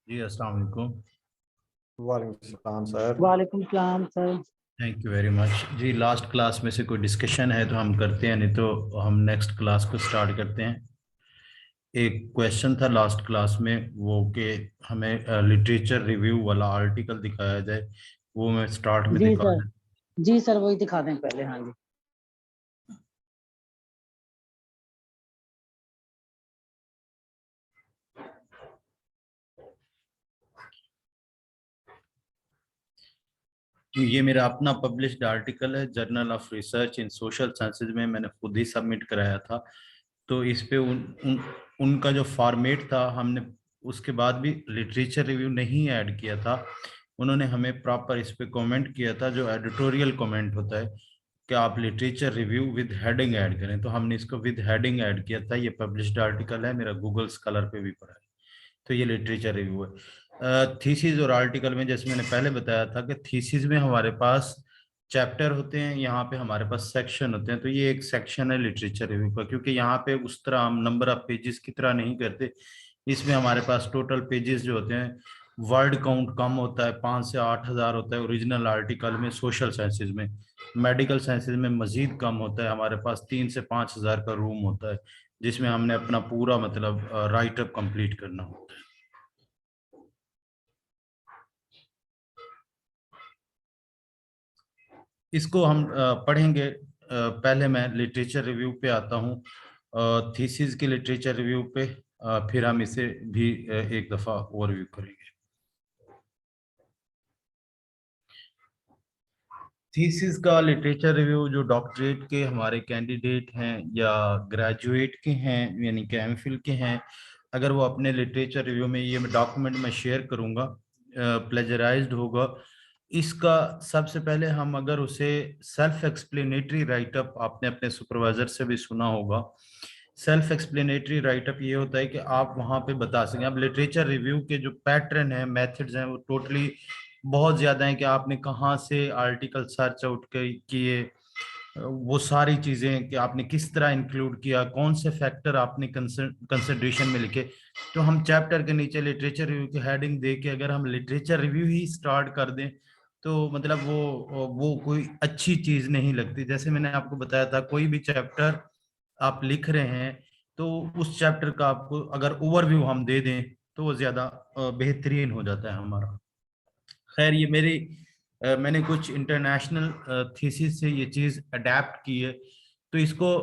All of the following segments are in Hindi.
जी अस्सलाम वालेकुम। वालेकुम सलाम सर। वालेकुम सलाम sir. Thank you very much जी। लास्ट क्लास में से कोई डिस्कशन है तो हम करते हैं, नहीं तो हम नेक्स्ट क्लास को स्टार्ट करते हैं। एक क्वेश्चन था लास्ट क्लास में वो कि हमें लिटरेचर रिव्यू वाला आर्टिकल दिखाया जाए, वो मैं स्टार्ट में जी दिखा सर, दें। जी सर वही दिखा दें पहले। हाँ जी ये मेरा अपना पब्लिश्ड आर्टिकल है, journal of research in social sciences में, मैंने खुद ही सबमिट कराया था। तो इस पे उनका जो फॉर्मेट था, हमने उसके बाद भी लिटरेचर रिव्यू नहीं ऐड किया था। उन्होंने हमें प्रॉपर इस पे कमेंट किया था, जो एडिटोरियल कमेंट होता है कि आप literature review with heading add करें, तो हमने इसको विद हेडिंग ऐड किया था। ये पब्लिश्ड आर्टिकल है, मेरा गूगल स्कॉलर पे भी पड़ा है। तो ये लिटरेचर रिव्यू है। थीसिस और आर्टिकल में जैसे मैंने पहले बताया था कि थीसिस में हमारे पास चैप्टर होते हैं, यहाँ पे हमारे पास सेक्शन होते हैं। तो ये एक सेक्शन है लिटरेचर रिव्यू का, क्योंकि यहाँ पे उस तरह हम नंबर ऑफ पेजेस की तरह नहीं करते। इसमें हमारे पास टोटल पेजेस जो होते हैं, वर्ड काउंट कम होता है, 5 से 8 हज़ार होता है ओरिजिनल आर्टिकल में। सोशल साइंसेज में, मेडिकल साइंसेज में मजीद कम होता है, हमारे पास 3 से 5 हज़ार का रूम होता है, जिसमें हमने अपना पूरा मतलब राइटअप कंप्लीट करना होता है। इसको हम पढ़ेंगे। पहले मैं लिटरेचर रिव्यू पे आता हूँ, थीसिस के लिटरेचर रिव्यू पे, फिर हम इसे भी एक दफ़ा ओवरव्यू करेंगे। थीसिस का लिटरेचर रिव्यू जो डॉक्टरेट के हमारे कैंडिडेट हैं या ग्रेजुएट के हैं, यानी कि एमफिल के हैं, अगर वो अपने लिटरेचर रिव्यू में, ये डॉक्यूमेंट मैं शेयर करूँगा, प्लेजराइज्ड होगा। इसका सबसे पहले हम अगर उसे सेल्फ एक्सप्लेनेटरी राइटअप, आपने अपने सुपरवाइजर से भी सुना होगा, सेल्फ एक्सप्लेनेटरी राइटअप ये होता है कि आप वहाँ पे बता सकें। अब लिटरेचर रिव्यू के जो पैटर्न है, मेथड्स हैं, वो टोटली बहुत ज़्यादा है कि आपने कहाँ से आर्टिकल सर्च आउट किए, वो सारी चीज़ें कि आपने किस तरह इंक्लूड किया, कौन से फैक्टर आपने कंसिडरेशन में लिखे। तो हम चैप्टर के नीचे लिटरेचर रिव्यू की हेडिंग दे के अगर हम लिटरेचर रिव्यू ही स्टार्ट कर दें, तो मतलब वो कोई अच्छी चीज़ नहीं लगती। जैसे मैंने आपको बताया था, कोई भी चैप्टर आप लिख रहे हैं तो उस चैप्टर का आपको अगर ओवरव्यू हम दे दें तो वो ज़्यादा बेहतरीन हो जाता है हमारा। खैर, ये मैंने कुछ इंटरनेशनल थीसिस से ये चीज़ अडेप्ट की है। तो इसको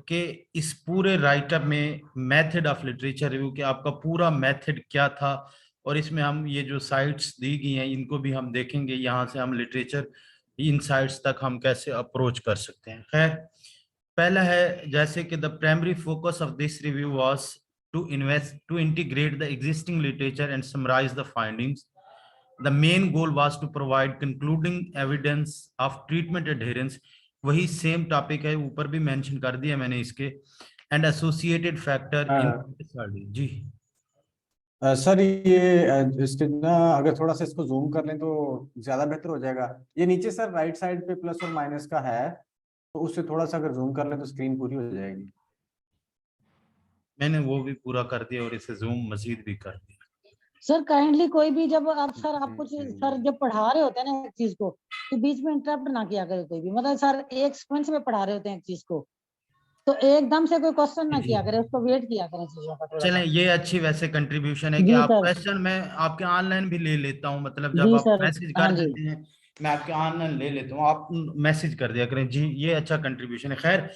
के इस पूरे राइटअप में मेथड ऑफ लिटरेचर रिव्यू के आपका पूरा मेथड क्या था, और इसमें हम ये जो साइट्स दी गई हैं इनको भी हम देखेंगे। यहाँ से हम लिटरेचर इन साइट्स तक हम कैसे अप्रोच कर सकते हैं। खैर, पहला है जैसे कि the primary focus of this review was to integrate the existing literature and summarize the findings. The main goal was to provide concluding evidence of treatment adherence। वही सेम टॉपिक है, ऊपर भी मेंशन कर दिया मैंने इसके। एंड एसोसिएटेड फैक्टर इन जी। सर ये इसके ना अगर थोड़ा सा इसको जूम कर लें तो ज्यादा बेहतर हो जाएगा। ये नीचे सर राइट साइड पे प्लस और माइनस का है, तो उससे थोड़ा सा अगर जूम कर लें तो स्क्रीन पूरी हो जाएगी। मैंने वो भी पूरा कर दिया और इसे जूम मजीद भी कर दिया। सर काइंडली कोई भी जब आप सर आप कुछ सर जब पढ़ा रहे होते हैं ना एक चीज को, तो बीच में इंटरप्ट ना किया करे कोई भी। मतलब सर एक सीक्वेंस में पढ़ा रहे होते हैं एक चीज को, तो एकदम से कोई क्वेश्चन ना जी, किया करे, उसको वेट किया करें चीजों का थोड़ा चलें, सा। ये अच्छी वैसे कंट्रीब्यूशन है कि जी आप सर। क्वेश्चन मैं आपके ऑनलाइन भी ले लेता हूँ, मतलब जब जी आप सर। मैसेज हाँ कर जी। देते हैं मैं आपके ऑनलाइन ले लेता हूँ, आप मैसेज कर दिया करें जी। ये अच्छा कंट्रीब्यूशन है। खैर,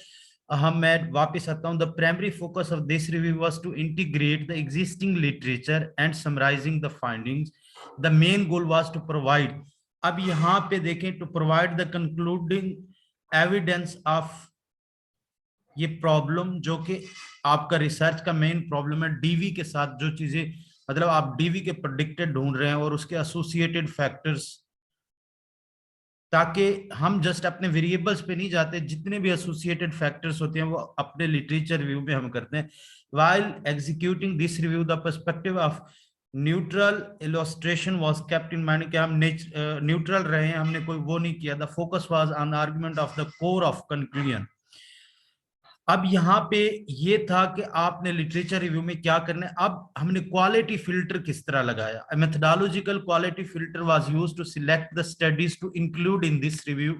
हम मैं वापस आता हूँ। The primary focus of this review was to integrate the existing literature and summarizing the findings. The main goal was to provide, अब यहाँ पे देखें, to provide the concluding evidence of ये प्रॉब्लम, जो कि आपका रिसर्च का मेन प्रॉब्लम है डीवी के साथ जो चीजें, मतलब आप डीवी के प्रेडिक्टेड ढूंढ रहे हैं और उसके एसोसिएटेड फैक्टर्स, ताकि हम जस्ट अपने वेरिएबल्स पे नहीं जाते, जितने भी एसोसिएटेड फैक्टर्स होते हैं वो अपने लिटरेचर रिव्यू में हम करते हैं। While executing this review the perspective of neutral illustration was kept in mind, कि हम न्यूट्रल रहे हैं, हमने कोई वो नहीं किया। The focus was on argument of the core of conclusion. अब यहाँ पे ये था कि आपने लिटरेचर रिव्यू में क्या करना है। अब हमने क्वालिटी फिल्टर किस तरह लगाया। Methodological quality filter was used to select the studies to include in this review.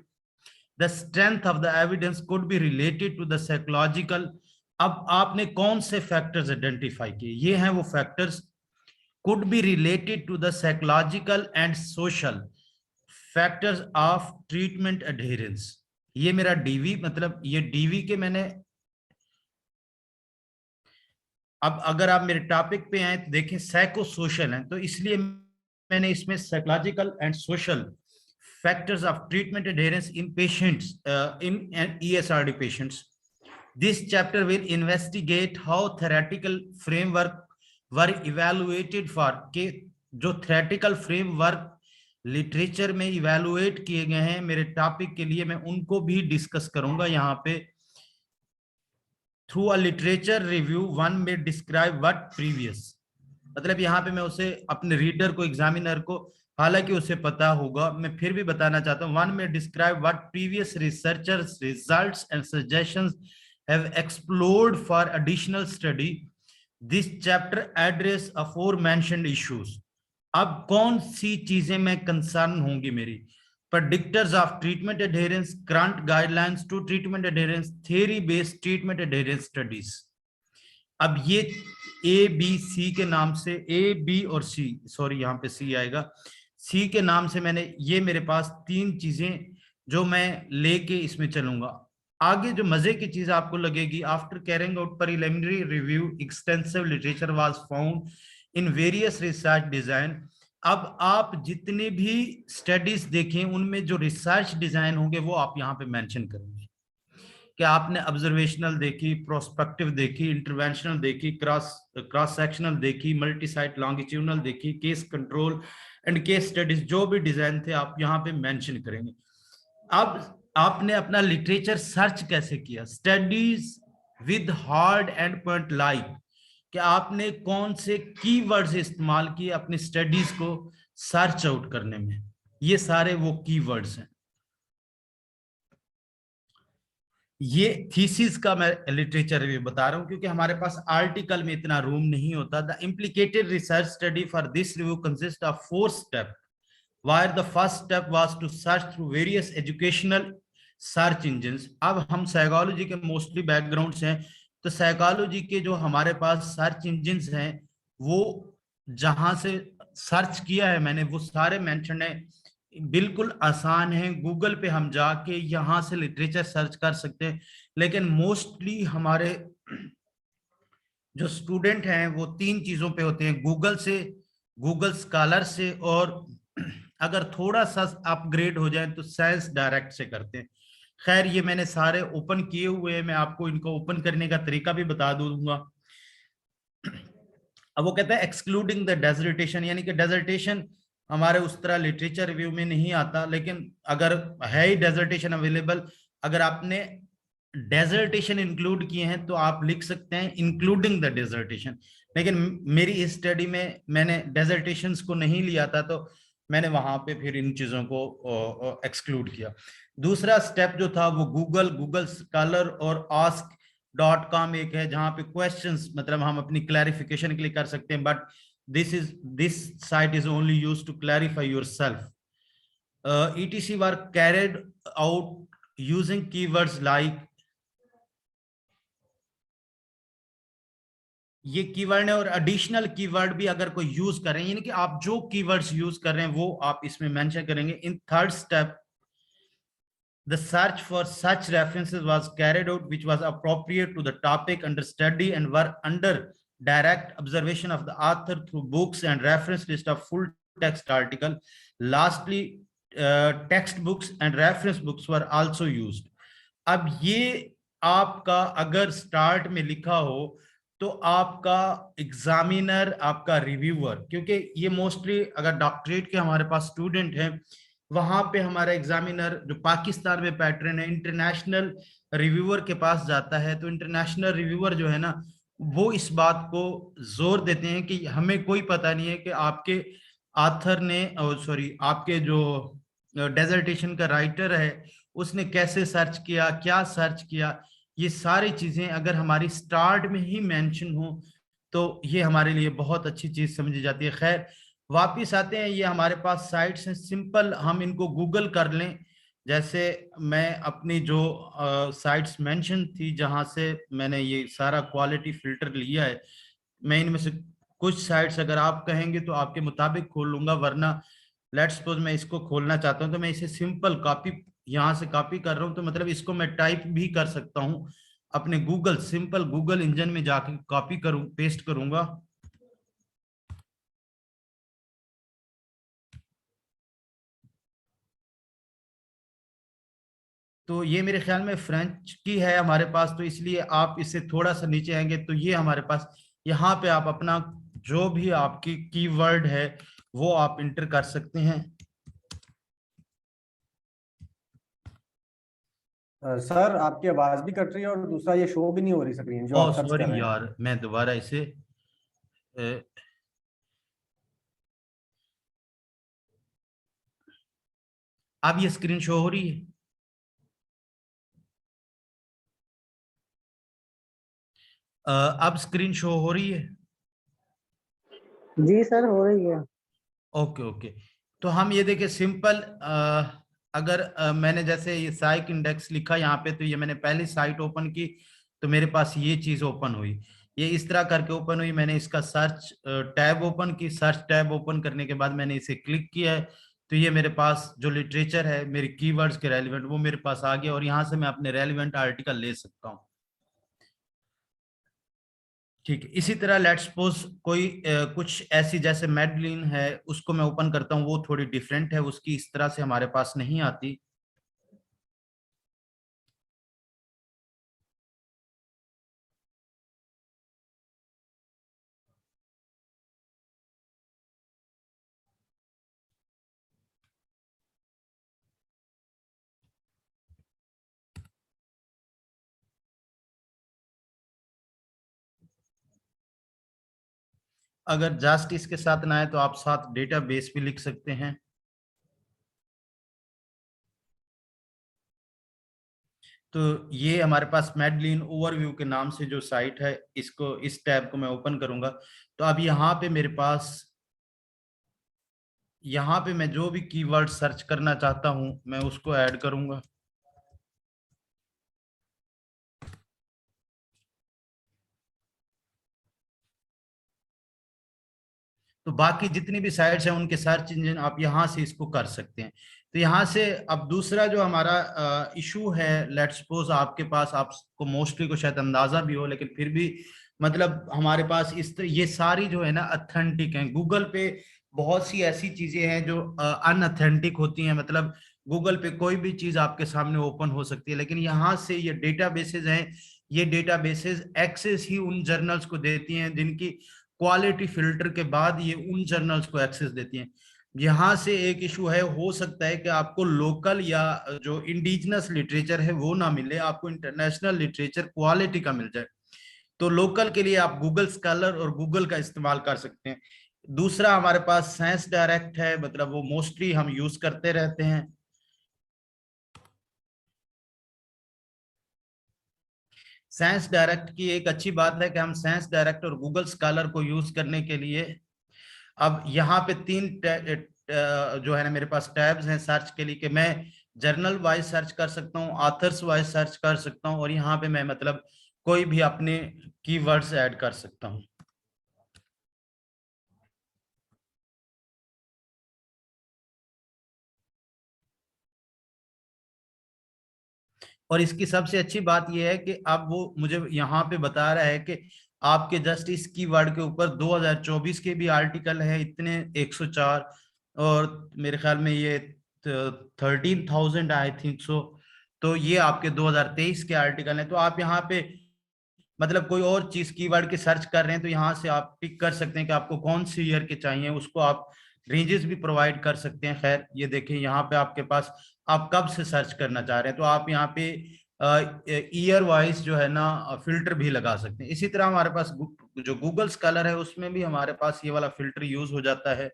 The strength of the evidence could be related to the psychological. अब आपने कौन से फैक्टर्स आइडेंटिफाई किए, ये हैं वो factors. Could be related to the psychological and social factors of treatment adherence. ये मेरा डीवी, मतलब ये डीवी के मैंने, अब अगर आप मेरे टॉपिक पे आए तो देखें साइको सोशल है, तो इसलिए मैंने इसमें psychological and social factors of treatment adherence in patients in ESRD patients. This chapter will investigate how theoretical framework were evaluated for के, जो थेरेटिकल फ्रेमवर्क लिटरेचर में इवैल्यूएट किए गए हैं मेरे टॉपिक के लिए, मैं उनको भी डिस्कस करूंगा यहाँ पे। Through a literature review one में डिस्क्राइब व्हाट प्रीवियस, मतलब यहाँ पे मैं उसे अपने रीडर को, एग्जामिनर को, हालांकि उसे पता होगा, मैं फिर भी बताना चाहता हूँ। वन में describe what previous researchers results and suggestions have explored for additional study. This chapter address aforementioned issues. अब कौन सी चीजें मैं कंसर्न होंगी मेरी, predictors of treatment adherence, current guidelines to treatment adherence, theory based treatment adherence studies। अब ये ABC के नाम से, A, B और C, सॉरी यहाँ पे C आएगा, C के नाम से मैंने, ये मेरे पास 3 चीजें जो मैं लेके इसमें चलूंगा। आगे जो मजे की चीज आपको लगेगी, after carrying out preliminary review extensive literature was found in various research design. अब आप जितने भी स्टडीज देखें उनमें जो रिसर्च डिजाइन होंगे वो आप यहाँ पे मेंशन करेंगे कि आपने ऑब्जर्वेशनल देखी, प्रोस्पेक्टिव देखी, इंटरवेंशनल देखी, क्रॉस सेक्शनल देखी, मल्टी साइट लॉन्गिट्यूडनल देखी, case control and case studies, जो भी डिजाइन थे आप यहाँ पे मेंशन करेंगे। अब आपने अपना लिटरेचर सर्च कैसे किया, studies with hard and point like, कि आपने कौन से कीवर्ड्स इस्तेमाल किए अपनी स्टडीज को सर्च आउट करने में, ये सारे वो कीवर्ड्स हैं। ये थीसिस का मैं लिटरेचर रिव्यू बता रहा हूं क्योंकि हमारे पास आर्टिकल में इतना रूम नहीं होता। The implicated research study for this review consist of 4 step, where the first step was to search through various educational search engines। अब हम साइकोलॉजी के मोस्टली बैकग्राउंड्स हैं, तो साइकोलॉजी के जो हमारे पास सर्च इंजिन्स हैं वो जहां से सर्च किया है मैंने वो सारे मेंशन है, बिल्कुल आसान है। गूगल पे हम जाके यहाँ से लिटरेचर सर्च कर सकते हैं, लेकिन मोस्टली हमारे जो स्टूडेंट हैं वो 3 चीजों पे होते हैं, गूगल से, गूगल स्कॉलर से, और अगर थोड़ा सा अपग्रेड हो जाए तो साइंस डायरेक्ट से करते हैं। खैर ये मैंने सारे ओपन किए हुए हैं, मैं आपको इनको ओपन करने का तरीका भी बता दूंगा। अब वो कहता है एक्सक्लूडिंग द डेजर्टेशन, यानी कि डेजर्टेशन हमारे उस तरह लिटरेचर रिव्यू में नहीं आता, लेकिन अगर है ही डेजर्टेशन अवेलेबल, अगर आपने डेजर्टेशन इंक्लूड किए हैं तो आप लिख सकते हैं इंक्लूडिंग द डेजर्टेशन। लेकिन मेरी इस स्टडी में मैंने डेजर्टेशंस को नहीं लिया था, तो मैंने वहां पे फिर इन चीजों को एक्सक्लूड किया। दूसरा स्टेप जो था वो गूगल स्कॉलर और ask.com एक है जहां पे क्वेश्चंस, मतलब हम अपनी क्लैरिफिकेशन के लिए कर सकते हैं, but this site is only used to clarify yourself। ETC were carried out using keywords like, ये कीवर्ड है, और एडिशनल कीवर्ड भी अगर कोई यूज कर रहे हैं, यानी कि आप जो कीवर्ड्स यूज कर रहे हैं वो आप इसमें मेंशन करेंगे। In third step the search for such references was carried out which was appropriate to the topic under study and were under direct observation of the author through books and reference list of full text article। Lastly textbooks and reference books were also used। अब ये आपका अगर स्टार्ट में लिखा हो तो आपका एग्जामिनर, आपका रिव्यूअर, क्योंकि ये मोस्टली अगर डॉक्टरेट के हमारे पास स्टूडेंट हैं वहां पे हमारा एग्जामिनर जो पाकिस्तान में पैटर्न है इंटरनेशनल रिव्यूअर के पास जाता है, तो इंटरनेशनल रिव्यूअर जो है ना वो इस बात को जोर देते हैं कि हमें कोई पता नहीं है कि आपके ऑथर ने, सॉरी आपके जो डेजर्टेशन का राइटर है उसने कैसे सर्च किया, क्या सर्च किया, ये सारी चीजें अगर हमारी स्टार्ट में ही मेंशन हो तो ये हमारे लिए बहुत अच्छी चीज समझी जाती है। खैर वापिस आते हैं, ये हमारे पास साइट्स हैं सिंपल, हम इनको गूगल कर लें। जैसे मैं अपनी जो साइट्स मेंशन थी जहां से मैंने ये सारा क्वालिटी फिल्टर लिया है, मैं इनमें से कुछ साइट्स अगर आप कहेंगे तो आपके मुताबिक खोल लूंगा, वरना लेट्स सपोज मैं इसको खोलना चाहता हूं तो मैं इसे सिंपल कॉपी यहाँ से कॉपी कर रहा हूँ, तो मतलब इसको मैं टाइप भी कर सकता हूँ अपने गूगल, सिंपल गूगल इंजन में जाके कॉपी करूँ, पेस्ट करूंगा। तो ये मेरे ख्याल में फ्रेंच की है हमारे पास, तो इसलिए आप इससे थोड़ा सा नीचे आएंगे तो ये हमारे पास, यहाँ पे आप अपना जो भी आपकी कीवर्ड है वो आप इंटर कर सकते हैं। सर आपकी आवाज भी कट रही है और दूसरा ये शो भी नहीं हो रही स्क्रीन जो ओ आप सर्च कर सॉरी रहे हैं। यार, मैं दोबारा इसे अ, अब ये स्क्रीन शो हो रही है? अब स्क्रीन शो हो रही है? जी सर हो रही है। Okay okay. तो हम ये देखें सिंपल, अगर मैंने जैसे ये साइक इंडेक्स लिखा यहाँ पे, तो ये मैंने पहली साइट ओपन की तो मेरे पास ये चीज ओपन हुई, ये इस तरह करके ओपन हुई। मैंने इसका सर्च टैब ओपन की, सर्च टैब ओपन करने के बाद मैंने इसे क्लिक किया है तो ये मेरे पास जो लिटरेचर है मेरे कीवर्ड्स के रेलिवेंट वो मेरे पास आ गया, और यहाँ से मैं अपने रेलिवेंट आर्टिकल ले सकता हूँ। ठीक है, इसी तरह लेट्स सपोज कोई कुछ ऐसी जैसे मेडलिन है उसको मैं ओपन करता हूँ, वो थोड़ी डिफरेंट है, उसकी इस तरह से हमारे पास नहीं आती। अगर जस्ट के साथ ना है तो आप साथ डेटाबेस भी लिख सकते हैं। तो ये हमारे पास मेडलिन ओवरव्यू के नाम से जो साइट है, इसको इस टैब को मैं ओपन करूंगा तो अब यहाँ पे मेरे पास, यहाँ पे मैं जो भी कीवर्ड सर्च करना चाहता हूं मैं उसको ऐड करूंगा। तो बाकी जितनी भी साइट्स हैं उनके सर्च इंजन आप यहाँ से इसको कर सकते हैं। तो यहाँ से अब दूसरा जो हमारा इशू है, लेट्स सपोज आपके पास, आपको मोस्टली को शायद अंदाजा भी हो लेकिन फिर भी मतलब हमारे पास ये सारी जो है ना अथेंटिक हैं। गूगल पे बहुत सी ऐसी चीजें हैं जो अनअथेंटिक होती हैं, मतलब गूगल पे कोई भी चीज आपके सामने ओपन हो सकती है, लेकिन यहाँ से ये डेटाबेसेस हैं, ये डेटाबेसेस एक्सेस ही उन जर्नल्स को देती हैं जिनकी क्वालिटी फिल्टर के बाद ये उन जर्नल्स को एक्सेस देती हैं। यहाँ से एक इशू है, हो सकता है कि आपको लोकल या जो इंडिजिनस लिटरेचर है वो ना मिले, आपको इंटरनेशनल लिटरेचर क्वालिटी का मिल जाए। तो लोकल के लिए आप गूगल स्कॉलर और गूगल का इस्तेमाल कर सकते हैं। दूसरा हमारे पास साइंस डायरेक्ट है, मतलब वो मोस्टली हम यूज करते रहते हैं। साइंस डायरेक्ट की एक अच्छी बात है कि हम साइंस डायरेक्ट और गूगल स्कॉलर को यूज करने के लिए अब यहाँ पे जो है ना मेरे पास टैब्स हैं सर्च के लिए, कि मैं जर्नल वाइज सर्च कर सकता हूँ, ऑथर्स वाइज सर्च कर सकता हूँ, और यहाँ पे मैं मतलब कोई भी अपने कीवर्ड्स ऐड कर सकता हूँ। और इसकी सबसे अच्छी बात यह है कि अब वो मुझे यहाँ पे बता रहा है कि आपके जस्ट इस कीवर्ड के ऊपर 2024 के भी आर्टिकल है इतने 104, और मेरे ख्याल में ये 13,000 आई थिंक सो। तो ये आपके 2023 के आर्टिकल हैं। तो आप यहाँ पे मतलब कोई और चीज कीवर्ड की सर्च कर रहे हैं तो यहाँ से आप पिक कर सकते हैं कि आपको कौन सी ईयर के चाहिए, उसको आप रेंजेस भी प्रोवाइड कर सकते हैं। खैर ये देखिए यहाँ पे आपके पास आप कब से सर्च करना चाह रहे हैं तो आप यहाँ पे ईयर वाइज जो है ना फिल्टर भी लगा सकते हैं। इसी तरह हमारे पास जो गूगल स्कॉलर है उसमें भी हमारे पास ये वाला फिल्टर यूज हो जाता है।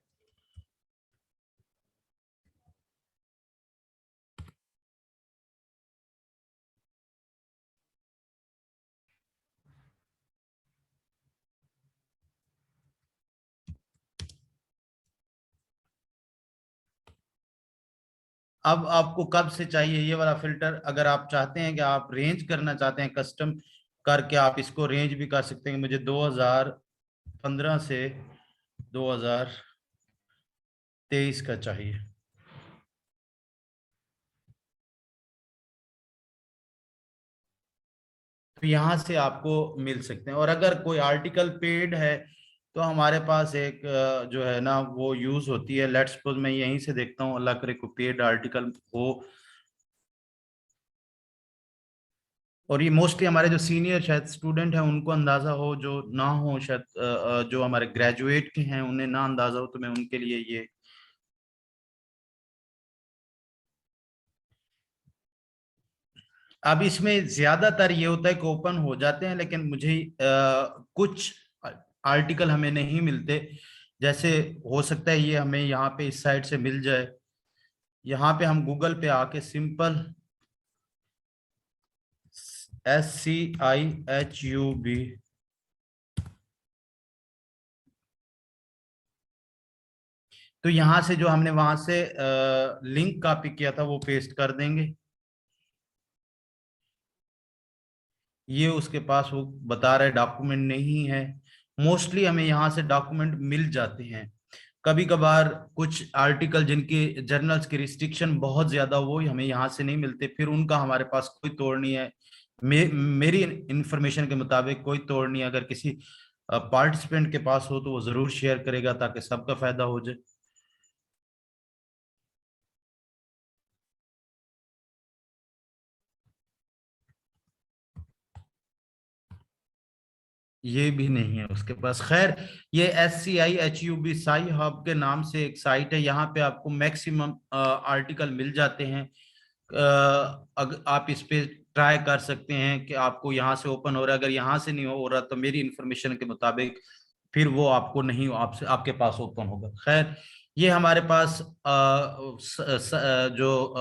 अब आपको कब से चाहिए ये वाला फिल्टर? अगर आप चाहते हैं कि आप रेंज करना चाहते हैं कस्टम करके, आप इसको रेंज भी कर सकते हैं। मुझे 2015 से 2023 का चाहिए। तो यहाँ से आपको मिल सकते हैं। और अगर कोई आर्टिकल पेड है तो हमारे पास एक जो है ना वो यूज होती है। लेट्स सपोज मैं यहीं से देखता हूँ, अल्लाह करे कोई पेड आर्टिकल हो। और ये मोस्टली हमारे जो सीनियर शायद स्टूडेंट हैं उनको अंदाजा हो, जो ना हो शायद जो हमारे ग्रेजुएट के हैं उन्हें ना अंदाजा हो, तो मैं उनके लिए ये अब इसमें ज्यादातर ये होता है कि ओपन हो जाते हैं, लेकिन मुझे कुछ आर्टिकल हमें नहीं मिलते। जैसे हो सकता है ये हमें यहाँ पे इस साइड से मिल जाए। यहाँ पे हम गूगल पे आके सिंपल SCIHUB तो यहाँ से जो हमने वहां से लिंक कॉपी किया था वो पेस्ट कर देंगे। ये उसके पास वो बता रहा है डॉक्यूमेंट नहीं है। मोस्टली हमें यहाँ से डॉक्यूमेंट मिल जाते हैं। कभी कभार कुछ आर्टिकल जिनके जर्नल्स की रिस्ट्रिक्शन बहुत ज्यादा वो हमें यहाँ से नहीं मिलते, फिर उनका हमारे पास कोई तोड़ नहीं है। मेरी इंफॉर्मेशन के मुताबिक कोई तोड़ नहीं है। अगर किसी पार्टिसिपेंट के पास हो तो वो जरूर शेयर करेगा ताकि सबका फायदा हो जाए। ये भी नहीं है उसके पास। खैर, ये SCIHUB साई हब के नाम से एक साइट है। यहाँ पे आपको मैक्सिमम आर्टिकल मिल जाते हैं। अगर आप इस पे ट्राई कर सकते हैं कि आपको यहाँ से ओपन हो रहा है। अगर यहाँ से नहीं हो रहा तो मेरी इंफॉर्मेशन के मुताबिक फिर वो आपको नहीं, आपसे आपके पास ओपन होगा। खैर, ये हमारे पास जो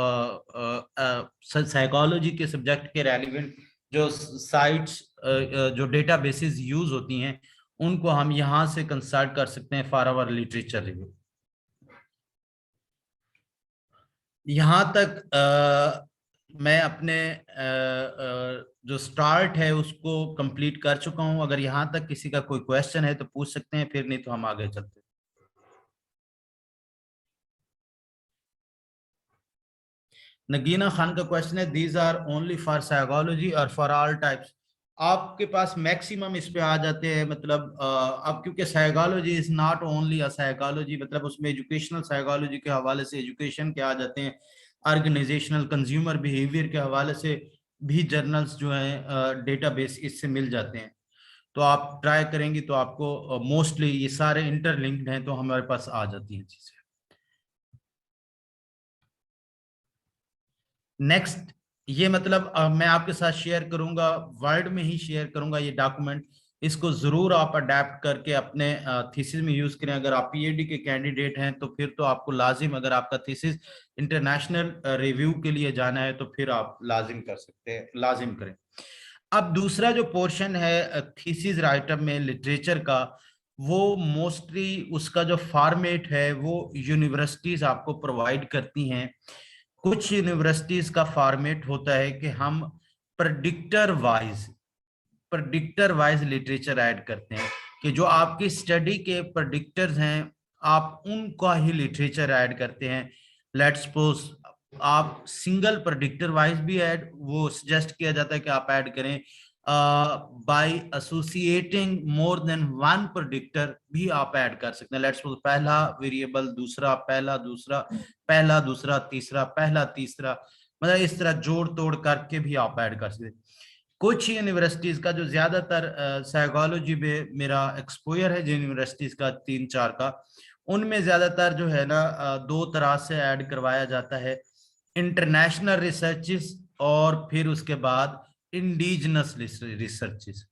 साइकोलॉजी के सब्जेक्ट के रेलिवेंट जो साइट्स जो डेटाबेसेस यूज होती हैं उनको हम यहाँ से कंसल्ट कर सकते हैं फॉर आवर लिटरेचर रिव्यू। यहाँ तक मैं अपने जो स्टार्ट है उसको कंप्लीट कर चुका हूँ। अगर यहाँ तक किसी का कोई क्वेश्चन है तो पूछ सकते हैं, फिर नहीं तो हम आगे चलते हैं। नगीना खान का क्वेश्चन है, these are only for psychology और फॉर ऑल टाइप्स? आपके पास मैक्सिमम इस पे आ जाते हैं। मतलब अब क्योंकि psychology is not only a psychology, मतलब उसमें एजुकेशनल साइकोलॉजी के हवाले से एजुकेशन के आ जाते हैं। ऑर्गेनाइजेशनल कंज्यूमर बिहेवियर के हवाले से भी जर्नल्स जो हैं डेटाबेस इससे मिल जाते हैं। तो आप ट्राई करेंगे तो आपको मोस्टली ये सारे इंटरलिंक्ड हैं तो हमारे पास आ जाती हैं चीजें। नेक्स्ट, ये मतलब मैं आपके साथ शेयर करूंगा, वर्ड में ही शेयर करूंगा ये डॉक्यूमेंट। इसको जरूर आप अडेप्ट करके अपने थीसिस में यूज करें। अगर आप PhD के कैंडिडेट हैं तो फिर तो आपको लाजिम, अगर आपका थीसिस इंटरनेशनल रिव्यू के लिए जाना है तो फिर आप लाजिम कर सकते हैं, लाजिम करें। अब दूसरा जो पोर्शन है थीसिस राइटअप में लिटरेचर का, वो मोस्टली उसका जो फॉर्मेट है वो यूनिवर्सिटीज आपको प्रोवाइड करती हैं। कुछ यूनिवर्सिटीज का फॉर्मेट होता है कि हम प्रेडिक्टर वाइज लिटरेचर ऐड करते हैं, कि जो आपकी स्टडी के प्रेडिक्टर्स हैं आप उनका ही लिटरेचर ऐड करते हैं। लेट्स सपोज आप सिंगल प्रेडिक्टर वाइज भी ऐड, वो सजेस्ट किया जाता है कि आप ऐड करें। By associating more than one predictor भी आप ऐड कर सकते हैं। लेट्स सपोज पहला वेरिएबल, दूसरा, पहला दूसरा, पहला दूसरा, तीसरा, पहला तीसरा, मतलब इस तरह जोड़ तोड़ करके भी आप ऐड कर सकते हैं। कुछ यूनिवर्सिटीज का जो ज्यादातर साइकोलॉजी में मेरा एक्सपोजर है, जो यूनिवर्सिटीज का 3-4 का, उनमें ज्यादातर जो है ना दो तरह से ऐड करवाया जाता है। इंटरनेशनल रिसर्चेस और फिर उसके बाद इंडिजिनस रिसर्चेस।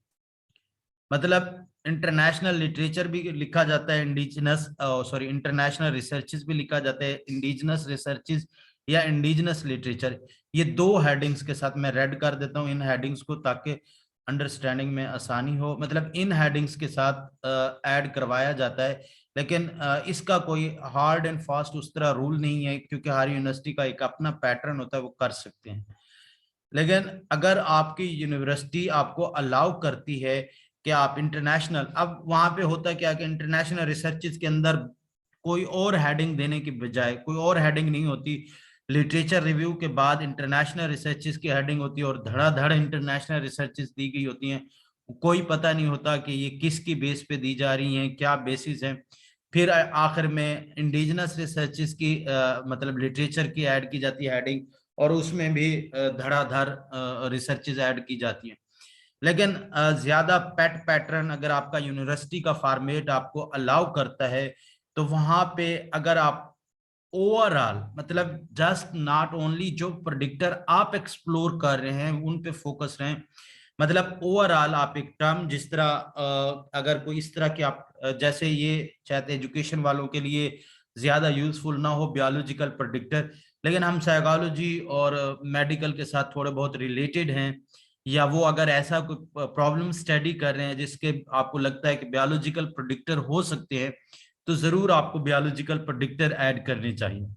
मतलब इंटरनेशनल लिटरेचर भी लिखा जाता है, इंटरनेशनल रिसर्चेस भी लिखा जाता है, इंडिजिनस रिसर्चेस या इंडिजिनस लिटरेचर। ये दो हेडिंग्स के साथ मैं रेड कर देता हूँ इन हेडिंग्स को, ताकि अंडरस्टैंडिंग में आसानी हो, मतलब इन हेडिंग्स के साथ ऐड करवाया जाता है। लेकिन इसका कोई हार्ड एंड फास्ट उस तरह रूल नहीं है, क्योंकि हर यूनिवर्सिटी का एक अपना पैटर्न होता है, वो कर सकते हैं। लेकिन अगर आपकी यूनिवर्सिटी आपको अलाउ करती है कि आप इंटरनेशनल, अब वहां पे होता है क्या कि इंटरनेशनल रिसर्चेस के अंदर कोई और हेडिंग देने की बजाय कोई और हेडिंग नहीं होती, लिटरेचर रिव्यू के बाद इंटरनेशनल रिसर्चेस की हेडिंग होती है और धड़ाधड़ इंटरनेशनल रिसर्चेस दी गई होती हैं। कोई पता नहीं होता कि ये किसकी बेस पे दी जा रही हैं, क्या बेसिस है। फिर आखिर में इंडिजिनस रिसर्चेस की मतलब लिटरेचर की ऐड की जाती है हेडिंग, और उसमें भी धड़ाधड़ रिसर्चेज ऐड की जाती हैं। लेकिन ज्यादा पेट पैटर्न अगर आपका यूनिवर्सिटी का फॉर्मेट आपको अलाउ करता है, तो वहां पे अगर आप ओवरऑल मतलब जस्ट नॉट ओनली जो प्रेडिक्टर आप एक्सप्लोर कर रहे हैं उन पे फोकस रहें, मतलब ओवरऑल आप एक टर्म जिस तरह अगर कोई इस तरह की आप जैसे ये चाहते एजुकेशन वालों के लिए ज्यादा यूजफुल ना हो बायोलॉजिकल प्रेडिक्टर, लेकिन हम साइकोलॉजी और मेडिकल के साथ थोड़े बहुत रिलेटेड हैं, या वो अगर ऐसा कोई प्रॉब्लम स्टडी कर रहे हैं जिसके आपको लगता है कि बायोलॉजिकल प्रेडिक्टर हो सकते हैं, तो जरूर आपको बायोलॉजिकल प्रेडिक्टर ऐड करने चाहिए।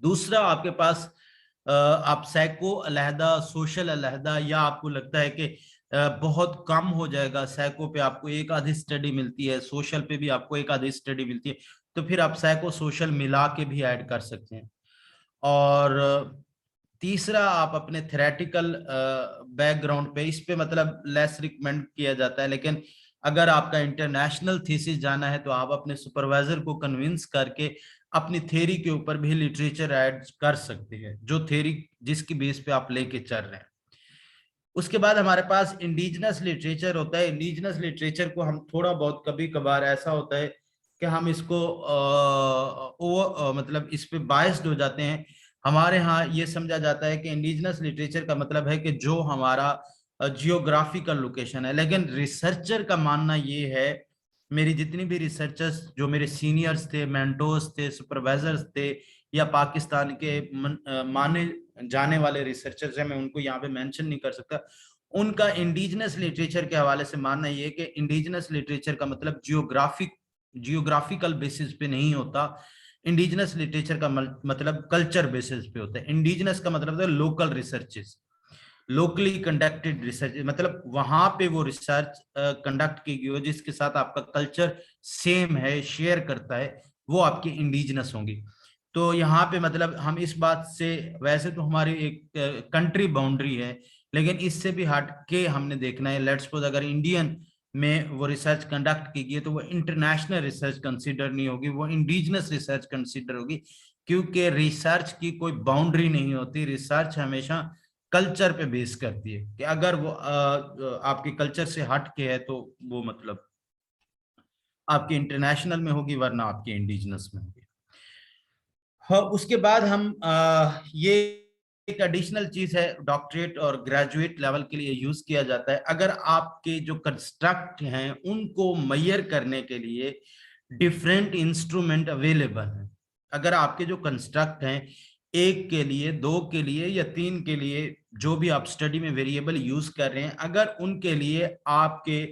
दूसरा, आपके पास आप साइको अलहदा, सोशल अलहदा, या आपको लगता है कि बहुत कम हो जाएगा, साइको पे आपको एक आधी स्टडी मिलती है, सोशल पे भी आपको एक आधी स्टडी मिलती है, तो फिर आप साइको सोशल मिला के भी ऐड कर सकते हैं। और तीसरा, आप अपने थेरेटिकल बैकग्राउंड पे, इस पे मतलब लेस रिकमेंड किया जाता है, लेकिन अगर आपका इंटरनेशनल थीसिस जाना है तो आप अपने सुपरवाइजर को कन्विंस करके अपनी थ्योरी के ऊपर भी लिटरेचर ऐड कर सकते हैं, जो थ्योरी जिसकी बेस पे आप लेके चल रहे हैं। उसके बाद हमारे पास इंडिजिनस लिटरेचर होता है। इंडिजिनस लिटरेचर को हम थोड़ा बहुत कभी कभार ऐसा होता है कि हम इसको मतलब इस पे बायस्ड हो जाते हैं। हमारे यहाँ ये समझा जाता है कि इंडिजिनस लिटरेचर का मतलब है कि जो हमारा जियोग्राफिकल लोकेशन है, लेकिन रिसर्चर का मानना ये है, मेरी जितनी भी रिसर्चर्स जो मेरे सीनियर्स थे, मेंटोर्स थे, सुपरवाइजर्स थे, या पाकिस्तान के माने जाने वाले रिसर्चर्स हैं, मैं उनको यहाँ पे मेंशन नहीं कर सकता, उनका इंडिजिनस लिटरेचर के हवाले से मानना ये है कि इंडिजिनस लिटरेचर का मतलब जियोग्राफिकल बेसिस पे नहीं होता। इंडिजिनस लिटरेचर का मतलब कल्चर बेसिस पे होता है। इंडिजिनस का मतलब है local researches, locally conducted research, मतलब वहां पे वो रिसर्च कंडक्ट की गई हो जिसके साथ आपका कल्चर सेम है, शेयर करता है, वो आपकी इंडिजिनस होंगी। तो यहाँ पे मतलब हम इस बात से, वैसे तो हमारी एक कंट्री बाउंड्री है, लेकिन इससे भी हट के हमने देखना है, लेट्स सपोज अगर इंडियन में वो रिसर्च कंडक्ट की गई तो वो इंटरनेशनल रिसर्च कंसीडर नहीं होगी, वो इंडिजिनस रिसर्च कंसीडर होगी, क्योंकि रिसर्च की कोई बाउंड्री नहीं होती। रिसर्च हमेशा कल्चर पे बेस करती है कि अगर वो आपके कल्चर से हट के है तो वो मतलब आपके इंटरनेशनल में होगी, वरना आपके इंडिजिनस में होगी। हाँ, उसके बाद हम ये एक एडिशनल चीज है, डॉक्टरेट और ग्रेजुएट लेवल के लिए यूज किया जाता है। अगर आपके जो कंस्ट्रक्ट हैं उनको मेजर करने के लिए डिफरेंट इंस्ट्रूमेंट अवेलेबल हैं, अगर आपके जो कंस्ट्रक्ट हैं एक के लिए, दो के लिए या तीन के लिए, जो भी आप स्टडी में वेरिएबल यूज कर रहे हैं, अगर उनके लिए आपके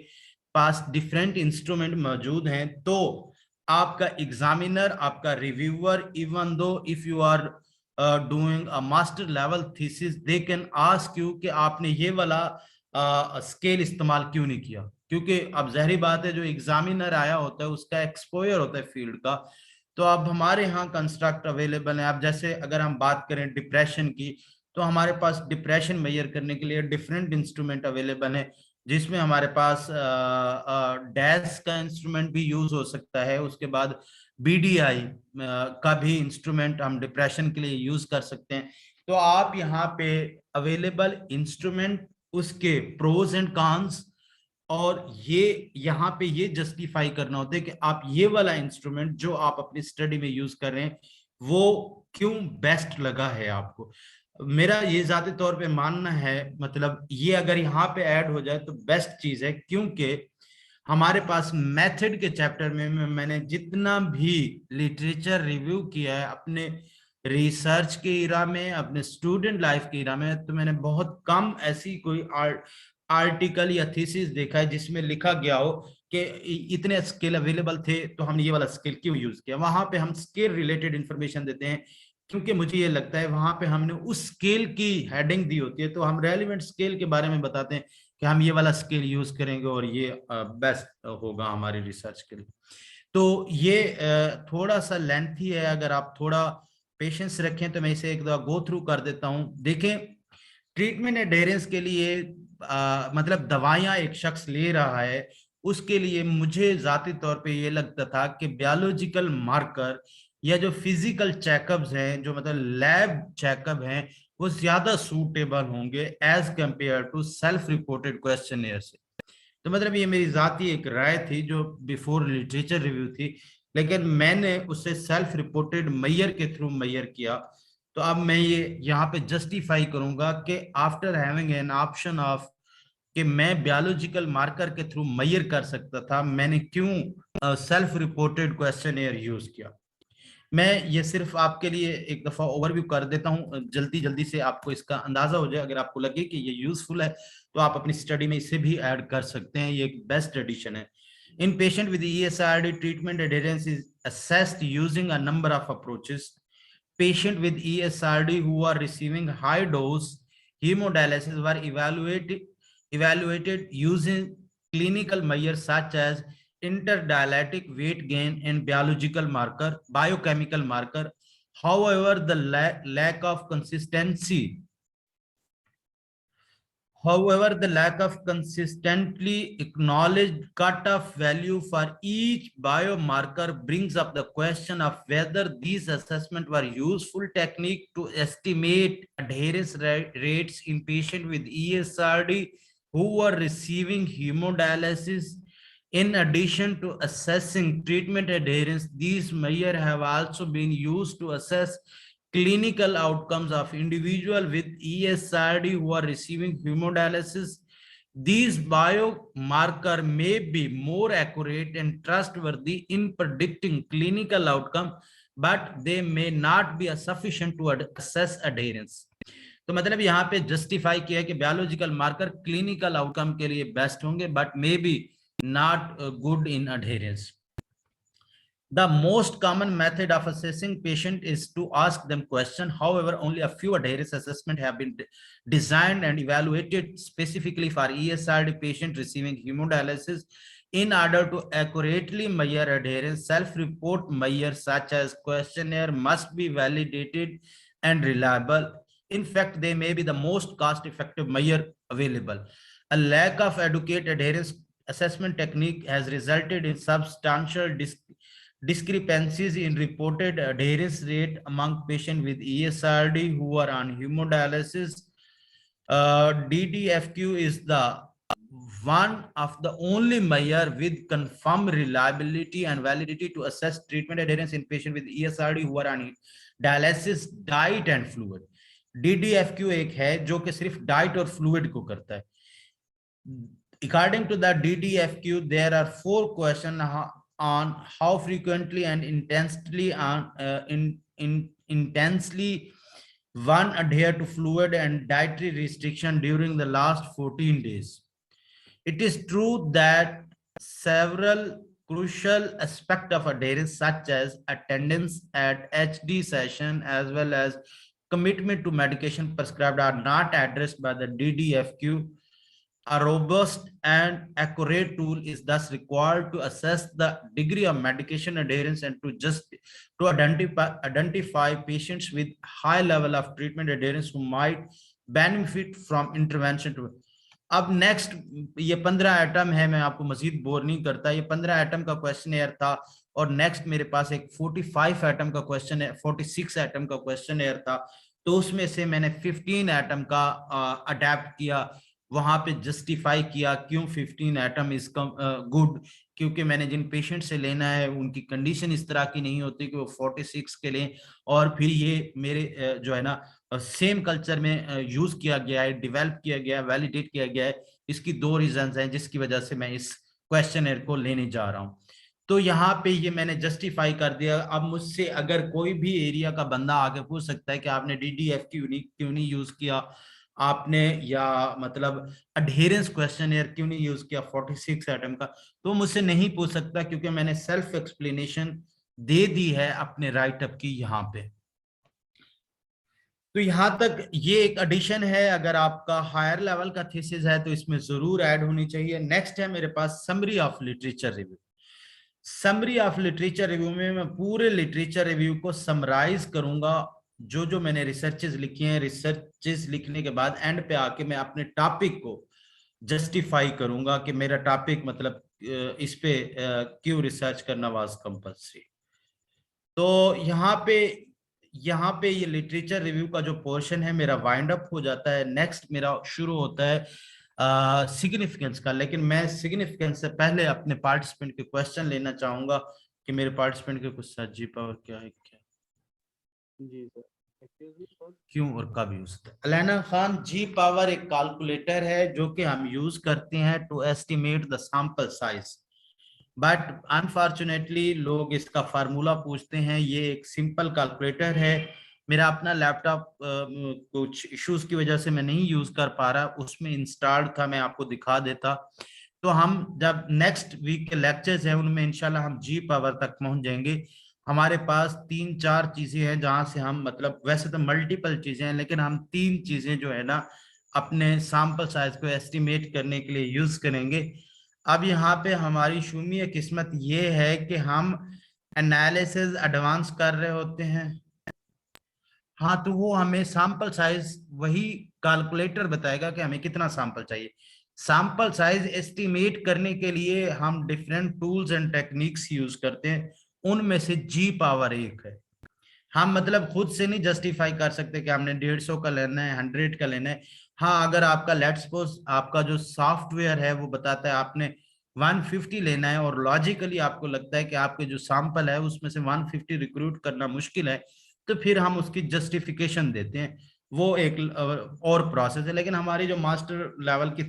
पास डिफरेंट इंस्ट्रूमेंट मौजूद हैं, तो आपका एग्जामिनर, आपका reviewer, even though if you are doing a master level thesis, they can ask you कि आपने ये वाला स्केल इस्तेमाल क्यों नहीं किया, क्योंकि अब जहरी बात है जो एग्जामिनर आया होता है उसका एक्सपोजर होता है फील्ड का। तो अब हमारे यहाँ कंस्ट्रक्ट अवेलेबल है। अब जैसे अगर हम बात करें डिप्रेशन की, तो हमारे पास डिप्रेशन मेजर करने के लिए डिफरेंट इंस्ट्रूमेंट अवेलेबल है, जिसमें हमारे पास डैश का इंस्ट्रूमेंट भी यूज हो सकता है। उसके बाद बीडीआई का भी इंस्ट्रूमेंट हम डिप्रेशन के लिए यूज कर सकते हैं। तो आप यहाँ पे अवेलेबल इंस्ट्रूमेंट, उसके प्रोज एंड कॉन्स, और ये यहाँ पे ये जस्टिफाई करना होता है कि आप ये वाला इंस्ट्रूमेंट जो आप अपनी स्टडी में यूज कर रहे हैं वो क्यों बेस्ट लगा है आपको। मेरा ये जाती तौर पे मानना है, मतलब ये अगर यहाँ पे ऐड हो जाए तो बेस्ट चीज है, क्योंकि हमारे पास मेथड के चैप्टर में मैंने जितना भी लिटरेचर रिव्यू किया है अपने रिसर्च के इरा में, अपने स्टूडेंट लाइफ के इरा में, तो मैंने बहुत कम ऐसी कोई आर्टिकल या थीसिस देखा है जिसमें लिखा गया हो कि इतने स्केल अवेलेबल थे तो हमने ये वाला स्केल क्यों यूज किया। वहां पे हम स्केल रिलेटेड इंफॉर्मेशन देते हैं, क्योंकि मुझे ये लगता है वहां पे हमने उस स्केल की हेडिंग दी होती है, तो हम रेलिवेंट स्केल के बारे में बताते हैं कि हम ये वाला स्केल यूज करेंगे और ये बेस्ट होगा हमारी रिसर्च के लिए। तो ये थोड़ा सा लेंथी है, अगर आप थोड़ा पेशेंस रखें तो मैं इसे एक दफा गो थ्रू कर देता हूं। देखें, ट्रीटमेंट एडेरेंस के लिए मतलब दवाइयां एक शख्स ले रहा है, उसके लिए मुझे जाती तौर पे ये लगता था कि बायोलॉजिकल मार्कर या जो फिजिकल चेकअप्स हैं, जो मतलब लैब चेकअप हैं, वो ज्यादा सूटेबल होंगे as compared to self reported questionnaire से। तो मतलब ये मेरी जाती एक राय थी जो बिफोर लिटरेचर रिव्यू थी, लेकिन मैंने उसे सेल्फ रिपोर्टेड मैयर के थ्रू मैयर किया। तो अब मैं ये यहाँ पे जस्टिफाई करूंगा कि after having an option of कि मैं बायोलॉजिकल मार्कर के थ्रू मैयर कर सकता था, मैंने क्यों सेल्फ रिपोर्टेड क्वेश्चनियर यूज किया। मैं ये सिर्फ आपके लिए एक दफा ओवरव्यू कर देता हूं, जल्दी जल्दी से आपको इसका अंदाजा हो जाए। अगर आपको लगे कि ये यूजफुल है तो आप अपनी स्टडी में इसे भी ऐड कर सकते हैं, ये एक बेस्ट एडिशन है। In patient with ESRD, treatment adherence is assessed using a number of approaches. Patient with ESRD who are receiving high dose hemodialysis were evaluated using clinical measures such as interdialytic weight gain and biochemical marker. However, the lack of consistency However, the lack of consistently acknowledged cutoff value for each biomarker brings up the question of whether these assessments were useful technique to estimate adherence rates in patients with ESRD who were receiving hemodialysis. In addition to assessing treatment adherence, these measures have also been used to assess clinical outcomes of individuals with ESRD who are receiving hemodialysis. These biomarkers may be more accurate and trustworthy in predicting clinical outcome, but they may not be sufficient to assess adherence. तो मतलब यहाँ पे जस्टिफाई किया है कि बायोलॉजिकल मार्कर क्लिनिकल आउटकम के लिए बेस्ट होंगे, but may be not good in adherence. The most common method of assessing patient is to ask them question. However, only a few adherence assessments have been designed and evaluated specifically for ESRD patient receiving hemodialysis. In order to accurately measure adherence, self-report measures such as questionnaire must be validated and reliable. In fact, they may be the most cost-effective measure available. A lack of adequate adherence assessment technique has resulted in substantial discrepancies in reported adherence rate among patients with ESRD who are on hemodialysis. DDFQ is the one of the only measure with confirmed reliability and validity to assess treatment adherence in patients with ESRD who are on dialysis, diet and fluid. DDFQ एक है जो कि सिर्फ डाइट और फ्लूइड को करता है. According to the DDFQ, there are 4 questions on how frequently and intensely one adhere to fluid and dietary restriction during the last 14 days. It is true that several crucial aspects of adherence such as attendance at HD session as well as commitment to medication prescribed are not addressed by the DDFQ. A robust and accurate tool is thus required to assess the degree of medication adherence and to identify patients with high level of treatment adherence who might benefit from intervention. अब नेक्स्ट ये 15 आइटम है, मैं आपको मजीद बोर नहीं करता. ये 15 आइटम का क्वेश्चन था और नेक्स्ट मेरे पास एक 45 आइटम का क्वेश्चन है, 46 आइटम का क्वेश्चन था. तो उसमें से मैंने 15 आइटम का अडेप्ट किया, वहां पे जस्टिफाई किया क्यों 15 आइटम इज गुड, क्योंकि मैंने जिन पेशेंट से लेना है उनकी कंडीशन इस तरह की नहीं होती कि वो 46 के लिए. और फिर ये मेरे जो है ना सेम कल्चर में यूज किया गया है, डेवलप किया गया है, वैलिडेट किया गया है. इसकी 2 रीजंस हैं जिसकी वजह से मैं इस क्वेश्चनर को लेने जा रहा हूं. तो यहाँ पे ये मैंने जस्टिफाई कर दिया. अब मुझसे अगर कोई भी एरिया का बंदा आके पूछ सकता है कि आपने DDF क्यों नहीं यूज किया, आपने, या मतलब अडहेरेंस क्वेश्चनर क्यों नहीं यूज किया 46 आइटम का, तो मुझसे नहीं पूछ सकता, क्योंकि मैंने सेल्फ एक्सप्लेनेशन दे दी है अपने राइटअप की यहाँ पे। तो यहां तक ये एक एडिशन है। अगर आपका हायर लेवल का थीसिस है तो इसमें जरूर ऐड होनी चाहिए। नेक्स्ट है मेरे पास summary of literature review. Summary of literature review में मैं पूरे लिटरेचर रिव्यू को समराइज करूंगा, जो जो मैंने रिसर्चेस लिखी हैं। रिसर्चेस लिखने के बाद एंड पे आके मैं अपने टॉपिक को जस्टिफाई करूंगा कि मेरा टॉपिक मतलब इस पे क्यों रिसर्च करना वाज कंपल्सरी। तो यहाँ पे ये लिटरेचर रिव्यू का जो पोर्शन है मेरा वाइंड अप हो जाता है। नेक्स्ट मेरा शुरू होता है सिग्निफिकेंस का। लेकिन मैं सिग्निफिकेंस से पहले अपने पार्टिसिपेंट के क्वेश्चन लेना चाहूंगा कि मेरे पार्टिसिपेंट के कुछ सर जी पावर क्या है, क्या जी सर, एक्सक्यूज मी सर। क्यों और कब यूज होता है। अलाना खान, जी पावर एक कैलकुलेटर है जो कि हम यूज करते हैं to estimate the sample size, but unfortunately लोग इसका फार्मूला पूछते हैं। ये एक सिंपल कैलकुलेटर है। मेरा अपना लैपटॉप कुछ इश्यूज की वजह से मैं नहीं यूज कर पा रहा, उसमें इंस्टॉल्ड था, मैं आपको दिखा देता। तो हम जब नेक्स्ट वीक के लेक्चर्स हैं उनमें इंशाल्लाह हम जी पावर तक पहुंच जाएंगे। हमारे पास 3-4 चीजें हैं जहां से हम, मतलब वैसे तो मल्टीपल चीजें हैं, लेकिन हम 3 चीजें जो है ना अपने सैंपल साइज को एस्टिमेट करने के लिए यूज करेंगे। अब यहाँ पे हमारी शून्य किस्मत ये है कि हम एनालिसिस एडवांस कर रहे होते हैं। हाँ, तो वो हमें सैंपल साइज वही कैलकुलेटर बताएगा कि हमें कितना सैंपल चाहिए। सैंपल साइज एस्टिमेट करने के लिए हम different tools and techniques use करते हैं, उनमें से जी पावर एक है। हम मतलब खुद से नहीं जस्टिफाई कर सकते कि हमने 150 का लेना है, 100 का लेना है। हाँ, अगर आपका लेट्स सपोज आपका जो सॉफ्टवेयर है वो बताता है आपने 150 लेना है, और लॉजिकली आपको लगता है कि आपके जो सैंपल है उसमें से 150 रिक्रूट करना मुश्किल है, तो फिर हम उसकी जस्टिफिकेशन देते हैं। वो एक और प्रोसेस है। लेकिन हमारी जो मास्टर लेवल की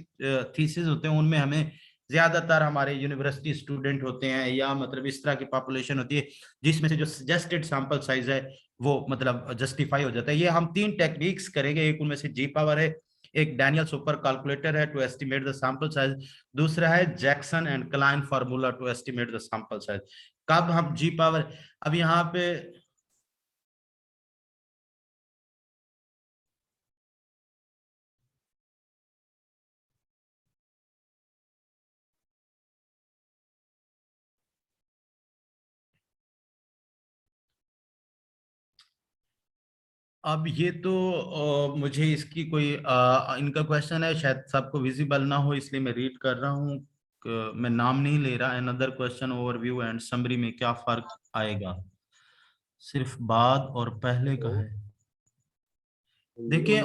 थीसिस होते हैं उनमें हमें ज्यादातर हमारे यूनिवर्सिटी स्टूडेंट होते हैं, या मतलब इस तरह की पॉपुलेशन होती है जिसमें से जो सजेस्टेड सैंपल साइज है वो मतलब जस्टिफाई हो जाता है। ये हम 3 टेक्निक्स करेंगे। एक उनमें से जी पावर है, एक डैनियल सुपर कैलकुलेटर है to estimate the sample size, दूसरा है Jackson and Kline formula to estimate the sample size. कब हम जी पावर, अब यहाँ पे अब ये तो मुझे इसकी कोई इनका क्वेश्चन है, शायद सबको विजिबल ना हो इसलिए मैं रीड कर रहा हूँ। मैं नाम नहीं ले रहा। Another question, overview and summary में क्या फर्क आएगा, सिर्फ बाद और पहले का है। देखिए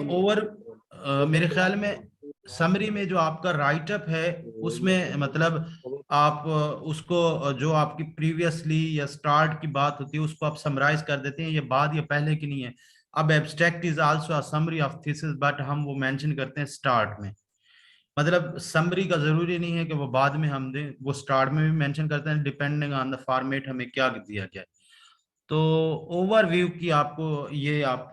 मेरे ख्याल में समरी में जो आपका राइटअप है उसमें मतलब आप उसको जो आपकी प्रीवियसली या स्टार्ट की बात होती है उसको आप समराइज कर देते हैं। ये बाद या पहले की नहीं है। अब abstract is also a summary of thesis, but हम वो मेंशन करते हैं स्टार्ट में। मतलब समरी का जरूरी नहीं है कि वो बाद में हम दें, वो स्टार्ट में भी मेंशन करते हैं, डिपेंडिंग ऑन द फॉर्मेट हमें क्या दिया गया है। तो ओवरव्यू की आपको ये आप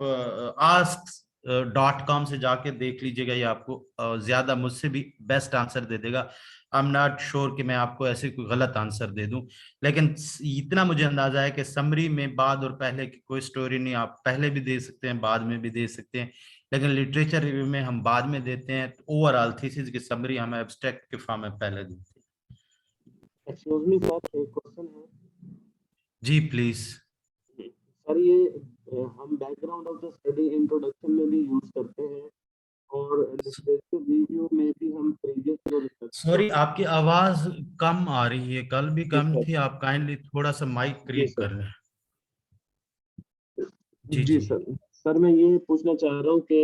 ask.com से जाके देख लीजिएगा, ये आपको ज्यादा मुझसे भी बेस्ट आंसर दे देगा। आई एम नॉट श्योर कि मैं आपको ऐसे कोई गलत आंसर दे दूं, लेकिन इतना मुझे अंदाजा है कि समरी में बाद और पहले की कोई स्टोरी नहीं। आप पहले भी दे सकते हैं, बाद में भी दे सकते हैं, लेकिन लिटरेचर रिव्यू में हम बाद में देते हैं। ओवरऑल थीसिस की समरी हम एब्स्ट्रैक्ट के फॉर्म में पहले देते हैं। एक्सक्यूज मी सर, एक क्वेश्चन है। जी प्लीज। सर ये हम background of the study introduction में भी यूज करते हैं, और लिटरेचर रिव्यू में भी हम प्रीवियस जो रिसर्च। सॉरी, आपकी आवाज कम आ रही है, कल भी कम सर। थी। आप काइंडली थोड़ा सा माइक जी करीब सर। कर रहे हैं। जी जी जी। सर। सर मैं ये पूछना चाह रहा हूँ कि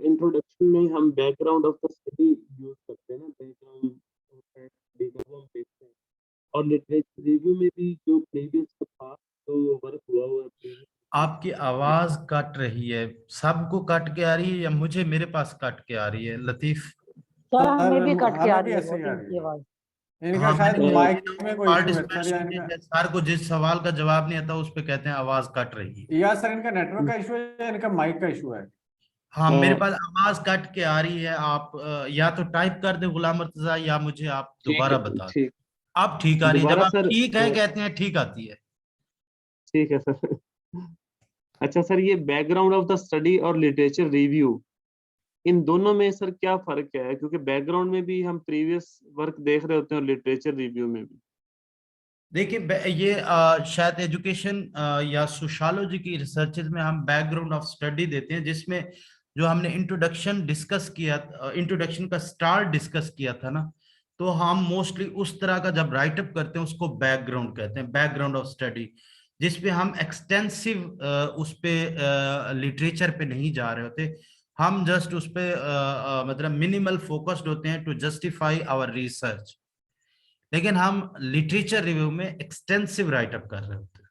इंट्रोडक्शन में हम background of the study use करते हैं ना, बैकग्राउंड वो हम देखते हैं, और लिटरेचर रिव्यू में भी जो प्रीवियस था तो वर्क हुआ हुआ है। आपकी आवाज कट रही है, सबको कट के आ रही है या मुझे मेरे पास कट के आ रही है लतीफ? सर हमें भी कट के आ हमें भी रही है ऐसे ही बहुत आ रही इनकी है। आवाज। इनका हाँ, शायद मैंने माइक में कोई इशू है सर, पार्टिसिपेंट्स या सुने इनका, हैं, सर को जिस सवाल का जवाब नहीं आता उस पे कहते हैं आवाज कट रही है। या सर इनका नेटवर्क का इशू है या इनका माइक का इशू है। हाँ, मेरे पास आवाज कट के आ रही है। आप या तो टाइप कर दे गुलाम मुर्तजा, या मुझे आप ठीक दोबारा है, बता दें। ठीक। आप ठीक आ रही है, जब दोबारा आप सर, ठीक है कहते हैं ठीक आती है। ठीक है सर। अच्छा सर, ये बैकग्राउंड ऑफ द स्टडी और लिटरेचर रिव्यू, इन दोनों में सर क्या फर्क क्या है? क्योंकि बैकग्राउंड में भी हम प्रीवियस वर्क देख रहे होते हैं और लिटरेचर रिव्यू में भी। देखिए, ये शायद एजुकेशन या सोशियोलॉजी की रिसर्चेज में हम बैकग्राउंड ऑफ स्टडी देते हैं, जिसमें जो हमने इंट्रोडक्शन डिस्कस किया, इंट्रोडक्शन का स्टार्ट डिस्कस किया था ना, तो हम मोस्टली उस तरह का जब राइटअप करते हैं उसको बैकग्राउंड कहते हैं, बैकग्राउंड ऑफ स्टडी, जिसपे हम एक्सटेंसिव उस पे लिटरेचर पे नहीं जा रहे होते। हम जस्ट उस पे मतलब मिनिमल फोकस्ड होते हैं टू जस्टिफाई आवर रिसर्च। लेकिन हम लिटरेचर रिव्यू में एक्सटेंसिव राइटअप कर रहे होते हैं,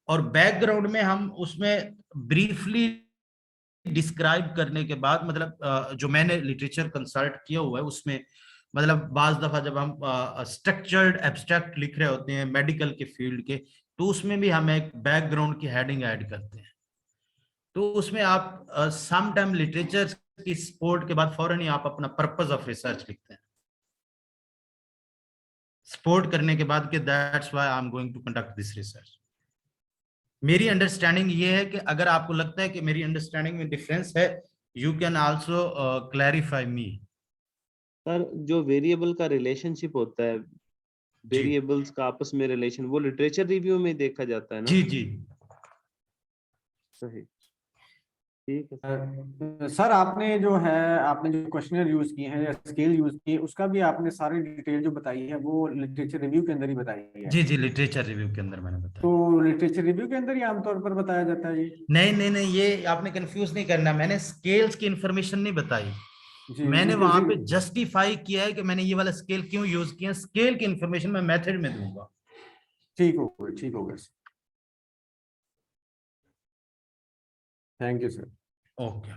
और बैकग्राउंड में हम उसमें ब्रीफली डिस्क्राइब करने के बाद, मतलब जो मैंने लिटरेचर कंसल्ट किया हुआ है उसमें, मतलब बाज दफा जब हम स्ट्रक्चर्ड एब्स्ट्रैक्ट लिख रहे होते हैं मेडिकल के फील्ड के, तो उसमें भी हम एक बैकग्राउंड की हेडिंग ऐड करते हैं। तो उसमें आप सम टाइम लिटरेचर की सपोर्ट के बाद फौरन ही आप अपना पर्पस ऑफ रिसर्च लिखते हैं, सपोर्ट करने के बाद कि that's why I am going to conduct this research. मेरी अंडरस्टैंडिंग ये है कि अगर आपको लगता है कि मेरी अंडरस्टैंडिंग में डिफरेंस है, you can also clarify me. Sir, जो वेरिएबल का रिलेशनशिप होता है, जी वेरिएबल्स का आपस में रिलेशन, वो लिटरेचर रिव्यू में देखा जाता है ना? जी जी। सही, ठीक है सर। सर आपने जो है, आपने जो क्वेश्चनर यूज किए हैं या स्केल यूज की है, उसका भी आपने सारी डिटेल जो बताई है वो लिटरेचर रिव्यू के अंदर ही बताई है। जी जी, लिटरेचर रिव्यू के अंदर मैंने बताया। तो लिटरेचर रिव्यू के अंदर ही आमतौर पर बताया जाता है ये? नहीं नहीं नहीं, ये आपने कंफ्यूज नहीं करना, मैंने स्केल्स की इंफॉर्मेशन नहीं बताई। जी मैंने वहां पे इंक्लूसिव। जस्टिफाई किया है कि मैंने ये वाला स्केल क्यों यूज किया। स्केल की इंफॉर्मेशन मैं मेथड में दूंगा। ठीक हो गया, ठीक हो गया। Thank you sir. Okay.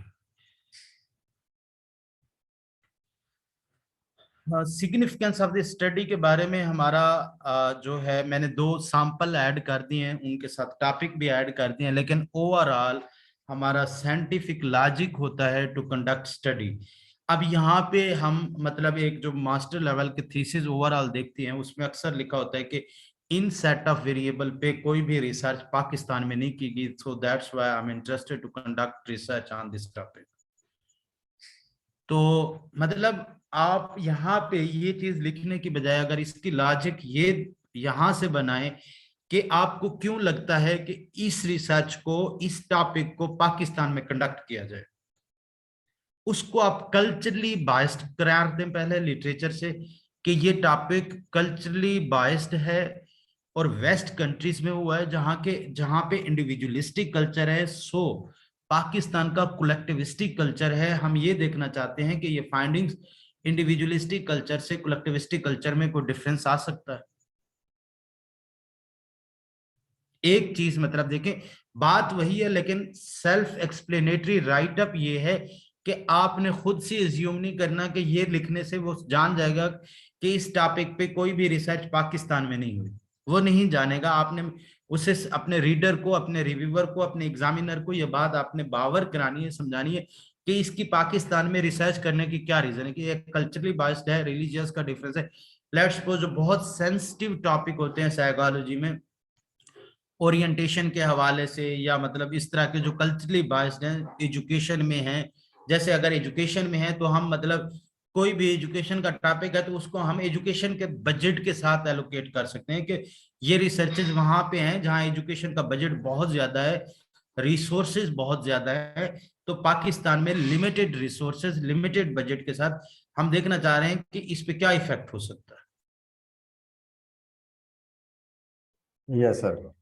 Significance of the study के बारे में हमारा जो है, मैंने 2 सैंपल ऐड कर दिए हैं, उनके साथ टॉपिक भी ऐड कर दिए हैं, लेकिन ओवरऑल हमारा साइंटिफिक लॉजिक होता है टू कंडक्ट स्टडी। अब यहाँ पे हम मतलब एक जो मास्टर लेवल के थीसिस ओवरऑल देखते हैं, उसमें अक्सर लिखा होता है कि इन सेट ऑफ वेरिएबल पे कोई भी रिसर्च पाकिस्तान में नहीं की गई, so that's why I am interested to conduct research on this topic. तो मतलब आप यहाँ पे ये चीज लिखने की बजाय अगर इसकी लॉजिक ये यहां से बनाए कि आपको क्यों लगता है कि इस रिसर्च को, इस टॉपिक को पाकिस्तान में कंडक्ट किया जाए, उसको आप कल्चरली बायस्ड करार दें पहले लिटरेचर से कि ये टॉपिक कल्चरली बायस्ड है और वेस्ट कंट्रीज में हुआ है जहां पे इंडिविजुअलिस्टिक कल्चर है, सो पाकिस्तान का कलेक्टिविस्टिक कल्चर है। हम ये देखना चाहते हैं कि ये फाइंडिंग्स इंडिविजुअलिस्टिक कल्चर से कलेक्टिविस्टिक कल्चर में कोई डिफरेंस आ सकता है। एक चीज मतलब देखें, बात वही है, लेकिन सेल्फ एक्सप्लेनेटरी राइटअप ये है कि आपने खुद से एज्यूम नहीं करना कि ये लिखने से वो जान जाएगा कि इस टॉपिक पे कोई भी रिसर्च पाकिस्तान में नहीं हुई। वो नहीं जानेगा। आपने उसे, अपने रीडर को, अपने रिव्यूअर को, अपने एग्जामिनर को ये बात आपने बावर करानी है, समझानी है कि इसकी पाकिस्तान में रिसर्च करने की क्या रीजन है, कि एक कल्चरली बायस्ड है, रिलीजियस का डिफरेंस है। लेट्स सपोज जो बहुत सेंसिटिव टॉपिक होते हैं साइकोलॉजी में, ओरिएंटेशन के हवाले से, या मतलब इस तरह के जो कल्चरली बायस्ड हैं, एजुकेशन में है, जैसे अगर एजुकेशन में है तो हम मतलब कोई भी एजुकेशन का टॉपिक है तो उसको हम एजुकेशन के बजट के साथ एलोकेट कर सकते हैं कि ये रिसर्चेज वहां पे हैं जहां एजुकेशन का बजट बहुत ज्यादा है, रिसोर्सेज बहुत ज्यादा है। तो पाकिस्तान में लिमिटेड रिसोर्सेज, लिमिटेड बजट के साथ हम देखना चाह रहे हैं कि इस पे क्या इफेक्ट हो सकता है। Yes sir.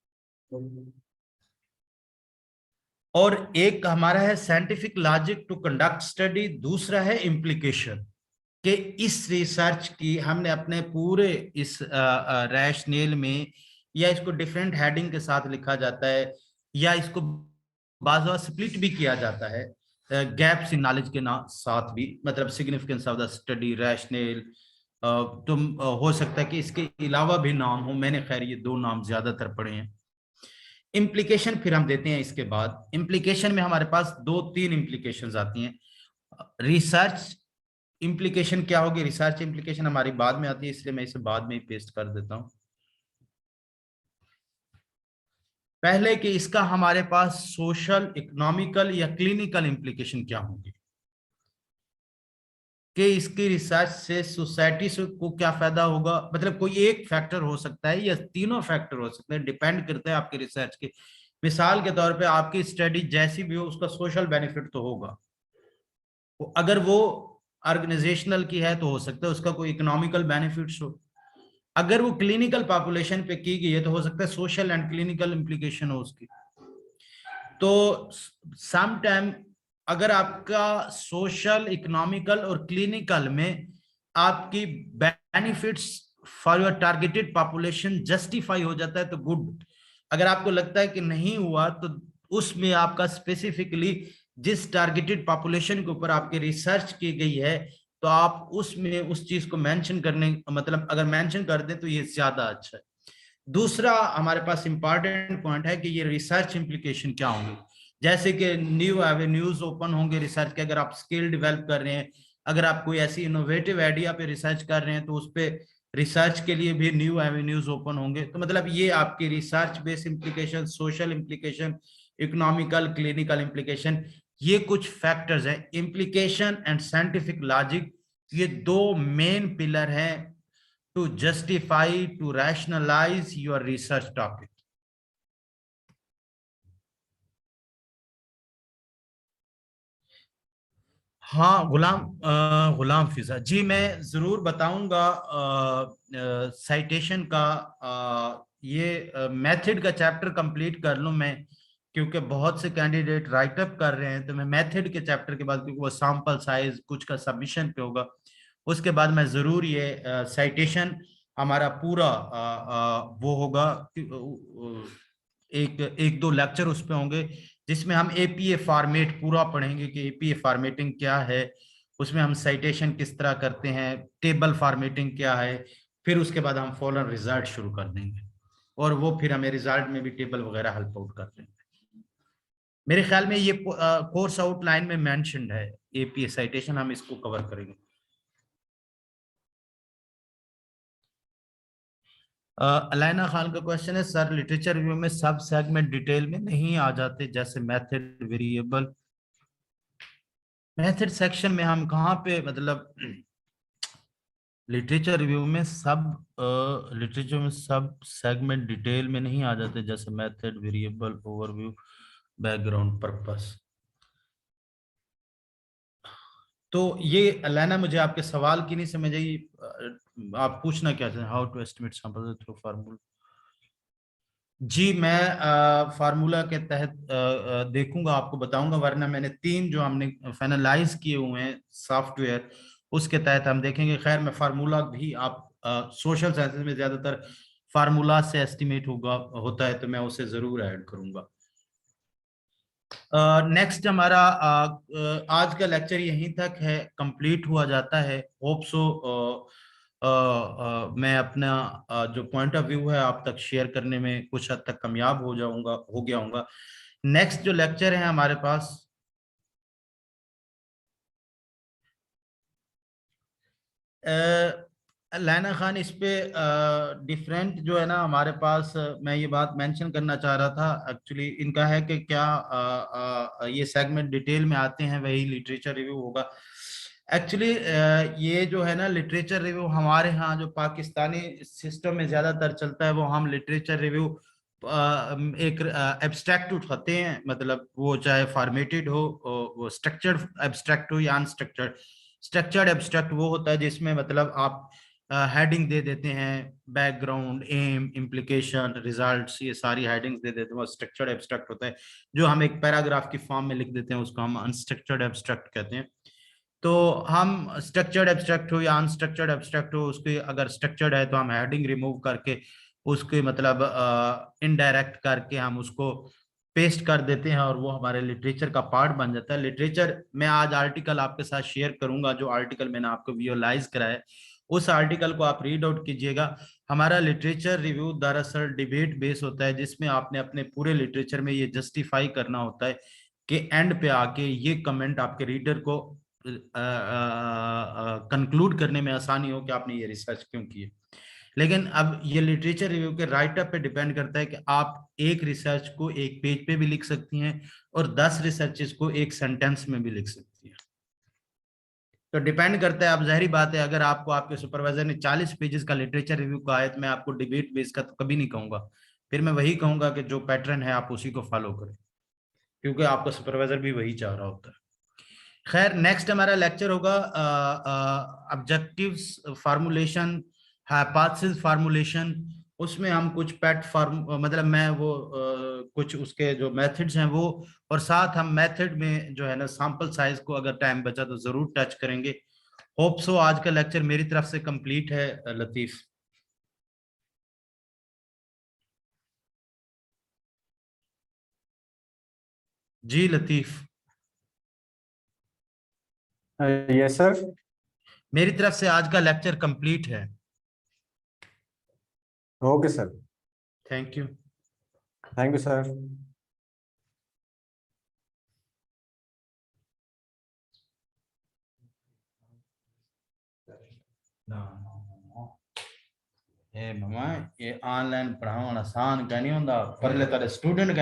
और एक हमारा है scientific logic to conduct study, दूसरा है इम्प्लीकेशन, कि इस रिसर्च की हमने अपने पूरे इस रैशनेल में, या इसको डिफरेंट हेडिंग के साथ लिखा जाता है, या इसको बाज़ स्प्लिट भी किया जाता है गैप्स इन नॉलेज के साथ भी, मतलब significance of the study, rationale. तो हो सकता है कि इसके अलावा भी नाम हो, मैंने खैर ये 2 नाम ज्यादातर पढ़े हैं। इम्प्लीकेशन फिर हम देते हैं इसके बाद। इम्प्लीकेशन में हमारे पास 2-3 इम्प्लीकेशंस आती हैं। रिसर्च इम्प्लीकेशन क्या होगी? रिसर्च इम्प्लीकेशन हमारी बाद में आती है, इसलिए मैं इसे बाद में ही पेस्ट कर देता हूं। पहले कि इसका हमारे पास सोशल, इकोनॉमिकल या क्लिनिकल इम्प्लीकेशन क्या होंगे, कि इसकी रिसर्च से सोसाइटी से को क्या फायदा होगा। मतलब कोई एक फैक्टर हो सकता है या तीनों फैक्टर हो सकते हैं, डिपेंड करता है आपके रिसर्च के। मिसाल के तौर पे आपकी स्टडी जैसी भी हो, उसका सोशल बेनिफिट तो होगा। अगर वो ऑर्गेनाइजेशनल की है तो हो सकता है उसका कोई इकोनॉमिकल बेनिफिट्स हो। अगर वो क्लिनिकल पॉपुलेशन पे की गई है तो हो सकता है सोशल एंड क्लिनिकल इम्प्लीकेशन हो उसकी। तो सम टाइम अगर आपका सोशल, इकोनॉमिकल और क्लिनिकल में आपकी benefits for your targeted population justify हो जाता है तो गुड। अगर आपको लगता है कि नहीं हुआ तो उसमें आपका स्पेसिफिकली जिस टारगेटेड पॉपुलेशन के ऊपर आपकी रिसर्च की गई है तो आप उसमें उस चीज को मेंशन करने, मतलब अगर मेंशन कर दें तो ये ज्यादा अच्छा है। दूसरा हमारे पास इंपॉर्टेंट पॉइंट है कि ये रिसर्च इंप्लीकेशन क्या होंगे। जैसे कि न्यू एवेन्यूज ओपन होंगे रिसर्च के। अगर आप स्किल डेवलप कर रहे हैं, अगर आप कोई ऐसी इनोवेटिव आइडिया पे रिसर्च कर रहे हैं तो उस पे रिसर्च के लिए भी न्यू एवेन्यूज ओपन होंगे। तो मतलब ये आपकी research based implication, social implication, economical, clinical implication, ये कुछ फैक्टर्स हैं। इंप्लीकेशन एंड साइंटिफिक लॉजिक ये 2 मेन पिलर हैं to justify, to rationalize your research topic. हाँ गुलाम फिजा जी, मैं जरूर बताऊंगा साइटेशन का। ये मेथड का चैप्टर कंप्लीट कर लूं मैं, क्योंकि बहुत से कैंडिडेट राइटअप कर रहे हैं। तो मैं मेथड के चैप्टर के बाद, क्योंकि वो सैंपल साइज कुछ का सबमिशन पे होगा, उसके बाद मैं जरूर ये साइटेशन हमारा पूरा वो होगा। एक एक दो लेक्चर उस पे होंगे जिसमें हम एपीए फॉर्मेट पूरा पढ़ेंगे कि एपीए फॉर्मेटिंग क्या है, उसमें हम साइटेशन किस तरह करते हैं, टेबल फॉर्मेटिंग क्या है। फिर उसके बाद हम फॉलोअर रिजल्ट शुरू कर देंगे और वो फिर हमें रिजल्ट में भी टेबल वगैरह हेल्प आउट कर देंगे। मेरे ख्याल में ये कोर्स आउटलाइन में मेंशन्ड है, एपीए साइटेशन हम इसको कवर करेंगे। अलाइना खान का क्वेश्चन है, सर लिटरेचर रिव्यू में सब सेगमेंट डिटेल में नहीं आ जाते, जैसे मेथड, वेरिएबल। मेथड सेक्शन में हम कहाँ पे, मतलब लिटरेचर रिव्यू में लिटरेचर में सब सेगमेंट डिटेल में नहीं आ जाते, जैसे method, variable, overview, background, purpose. तो ये अलाइना मुझे आपके सवाल की नहीं समझ आई, आप पूछना क्या चाहते हैं? How to estimate sample through formula. जी मैं फार्मूला के तहत देखूंगा, आपको बताऊंगा, वरना मैंने 3 जो हमने फाइनलाइज किए हुए हैं सॉफ्टवेयर, उसके तहत हम देखेंगे। खैर मैं फार्मूला भी, आप सोशल साइंसेज में ज्यादातर फार्मूला से एस्टिमेट होता है, तो मैं उसे जरूर ऐड करूंगा। नेक्स्ट हमारा आज का लेक्चर यहीं तक है, कंप्लीट हुआ जाता है। होप सो मैं अपना जो पॉइंट ऑफ व्यू है आप तक शेयर करने में कुछ हद तक कामयाब हो गया हूँगा। नेक्स्ट जो लेक्चर है हमारे पास, लैना खान, इस पे डिफरेंट जो है ना हमारे पास, मैं ये बात मेंशन करना चाह रहा था एक्चुअली, इनका है कि क्या ये सेगमेंट डिटेल में आते हैं वही लिटरेचर रिव्यू होगा। एक्चुअली ये जो है ना लिटरेचर रिव्यू हमारे यहाँ जो पाकिस्तानी सिस्टम में ज्यादातर चलता है, वो हम लिटरेचर रिव्यू एक एब्स्ट्रैक्ट उठाते हैं, मतलब वो चाहे फॉर्मेटेड हो, वो स्ट्रक्चर्ड एब्स्ट्रैक्ट हो या अनस्ट्रक्चर्ड। स्ट्रक्चर्ड एब्स्ट्रैक्ट वो होता है जिसमें मतलब आप हेडिंग दे देते हैं, बैकग्राउंड, एम, इम्प्लीकेशन, रिजल्ट्स, ये सारी हेडिंग्स दे देते हैं, वो स्ट्रक्चर्ड एब्स्ट्रैक्ट होता है। जो हम एक पैराग्राफ की फॉर्म में लिख देते हैं उसको हम अनस्ट्रक्चर्ड एब्स्ट्रैक्ट कहते हैं। तो हम स्ट्रक्चर्ड एब्स्ट्रैक्ट हो या अनस्ट्रक्चर्ड एब्स्ट्रैक्ट हो, उसके अगर स्ट्रक्चर्ड है तो हम हेडिंग रिमूव करके उसके मतलब इनडायरेक्ट करके हम उसको पेस्ट कर देते हैं और वो हमारे लिटरेचर का पार्ट बन जाता है। लिटरेचर मैं आज आर्टिकल आपके साथ शेयर करूंगा, जो आर्टिकल मैंने आपको विजुअलाइज कराया है उस आर्टिकल को आप रीड आउट कीजिएगा। हमारा लिटरेचर रिव्यू दरअसल डिबेट बेस होता है, जिसमें आपने अपने पूरे लिटरेचर में ये जस्टिफाई करना होता है कि एंड पे आके ये कमेंट आपके रीडर को कंक्लूड करने में आसानी हो कि आपने ये रिसर्च क्यों की है। लेकिन अब ये लिटरेचर रिव्यू के राइटअप पे डिपेंड करता है कि आप एक रिसर्च को एक पेज पे भी लिख सकती हैं और 10 रिसर्चेस को एक सेंटेंस में भी लिख सकती हैं। तो डिपेंड करता है। अब जाहिर बात है, अगर आपको आपके सुपरवाइजर ने 40 पेजेस का लिटरेचर रिव्यू कहा है तो मैं आपको डिबेट बेस का तो कभी नहीं कहूंगा। फिर मैं वही कहूंगा कि जो पैटर्न है आप उसी को फॉलो करें, क्योंकि आपका सुपरवाइजर भी वही चाह रहा होता है। खैर, नेक्स्ट हमारा लेक्चर होगा ऑब्जेक्टिव्स फार्मूलेशन, हाइपोथेसिस फार्मूलेशन। उसमें हम कुछ पेट फार्म मतलब मैं वो कुछ उसके जो मेथड्स हैं वो, और साथ हम मेथड में जो है ना सैंपल साइज को अगर टाइम बचा तो जरूर टच करेंगे। होप सो आज का लेक्चर मेरी तरफ से कंप्लीट है। लतीफ जी, लतीफ यस सर। मेरी तरफ से आज का लेक्चर कंप्लीट है। Okay sir, thank you. Thank you sir. Mama ये ऑनलाइन पढ़ाना आसान का नहीं होता, पर ले तेरे स्टूडेंट